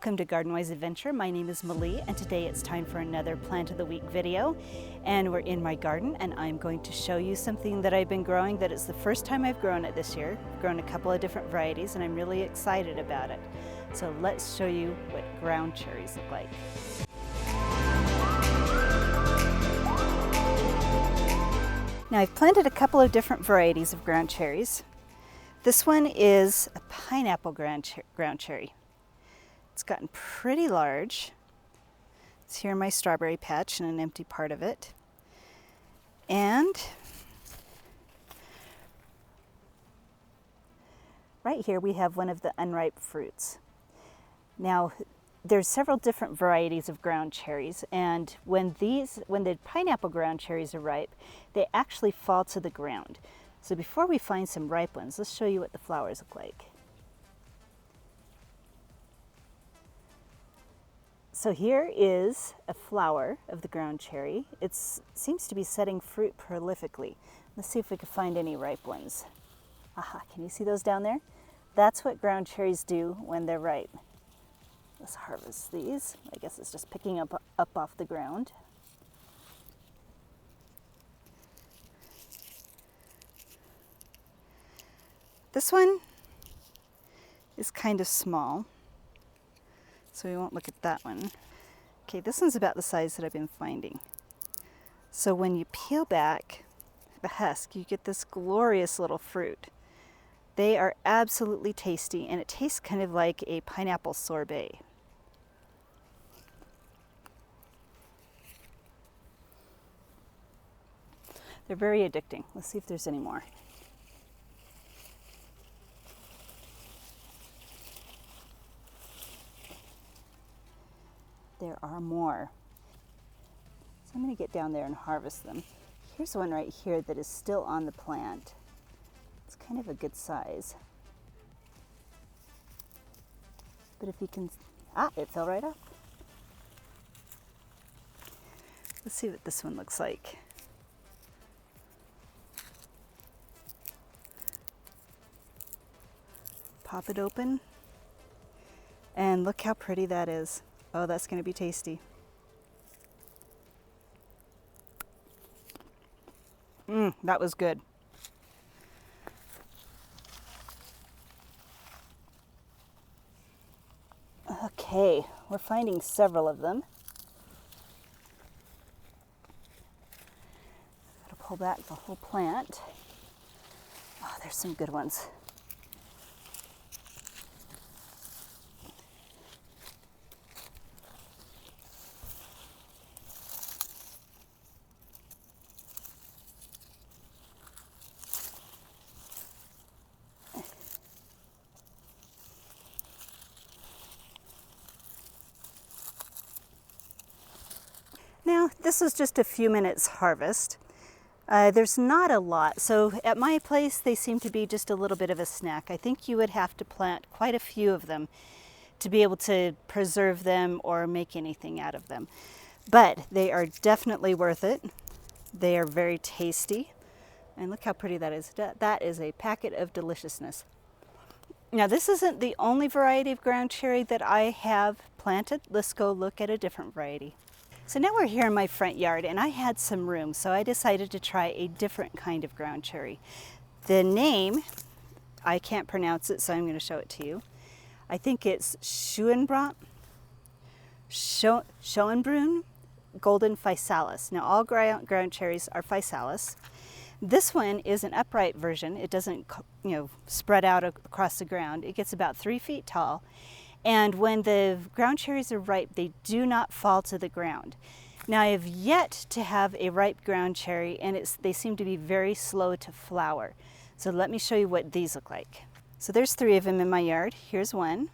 Welcome to Garden-Wise Adventure. My name is Malie, and today it's time for another Plant of the Week video. And we're in my garden, and I'm going to show you something that I've been growing that is the first time I've grown it this year. I've grown a couple of different varieties, and I'm really excited about it. So let's show you what ground cherries look like. Now I've planted a couple of different varieties of ground cherries. This one is a pineapple ground cherry. It's gotten pretty large. It's here in my strawberry patch and an empty part of it. And right here we have one of the unripe fruits. Now there's several different varieties of ground cherries, and when the pineapple ground cherries are ripe, they actually fall to the ground. So before we find some ripe ones, let's show you what the flowers look like. So here is a flower of the ground cherry. It seems to be setting fruit prolifically. Let's see if we can find any ripe ones. Aha, can you see those down there? That's what ground cherries do when they're ripe. Let's harvest these. I guess it's just picking up off the ground. This one is kind of small, so we won't look at that one. Okay, this one's about the size that I've been finding. So when you peel back the husk, you get this glorious little fruit. They are absolutely tasty, and it tastes kind of like a pineapple sorbet. They're very addicting. Let's see if there's any more. There are more. So I'm going to get down there and harvest them. Here's one right here that is still on the plant. It's kind of a good size. But if you can, it fell right off. Let's see what this one looks like. Pop it open, and look how pretty that is. Oh, that's going to be tasty. That was good. Okay, we're finding several of them. Gotta pull back the whole plant. Oh, there's some good ones. Now, this was just a few minutes harvest. There's not a lot, so at my place they seem to be just a little bit of a snack. I think you would have to plant quite a few of them to be able to preserve them or make anything out of them. But they are definitely worth it. They are very tasty. And look how pretty that is. That is a packet of Deliciousness. Now, this isn't the only variety of ground cherry that I have planted. Let's go look at a different variety. So now we're here in my front yard, and I had some room, so I decided to try a different kind of ground cherry. The name, I can't pronounce it, so I'm going to show it to you. I think it's Schoenbrunn Golden Physalis. Now, all ground cherries are Physalis. This one is an upright version. It doesn't, spread out across the ground. It gets about 3 feet tall. And when the ground cherries are ripe, they do not fall to the ground. Now, I have yet to have a ripe ground cherry, and they seem to be very slow to flower. So let me show you what these look like. So there's 3 of them in my yard. Here's one.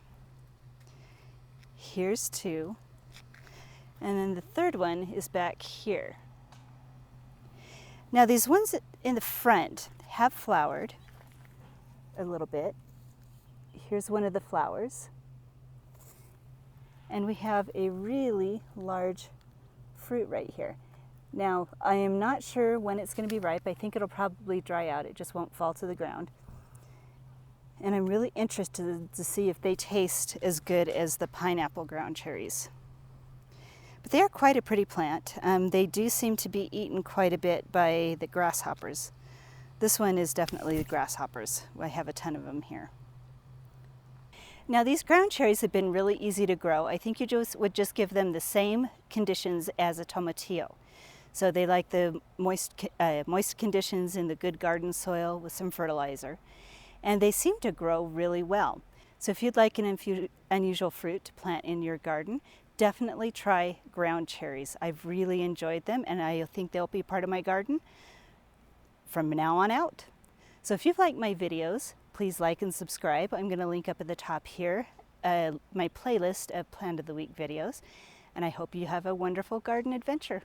Here's 2. And then the third one is back here. Now, these ones in the front have flowered a little bit. Here's one of the flowers. And we have a really large fruit right here. Now, I am not sure when it's going to be ripe. I think it'll probably dry out. It just won't fall to the ground. And I'm really interested to see if they taste as good as the pineapple ground cherries. But they are quite a pretty plant. They do seem to be eaten quite a bit by the grasshoppers. This one is definitely the grasshoppers. I have a ton of them here. Now these ground cherries have been really easy to grow. I think you would just give them the same conditions as a tomatillo. So they like the moist conditions in the good garden soil with some fertilizer. And they seem to grow really well. So if you'd like an unusual fruit to plant in your garden, definitely try ground cherries. I've really enjoyed them, and I think they'll be part of my garden from now on out. So if you've liked my videos, please like and subscribe. I'm going to link up at the top here my playlist of Plant of the Week videos, and I hope you have a wonderful garden adventure.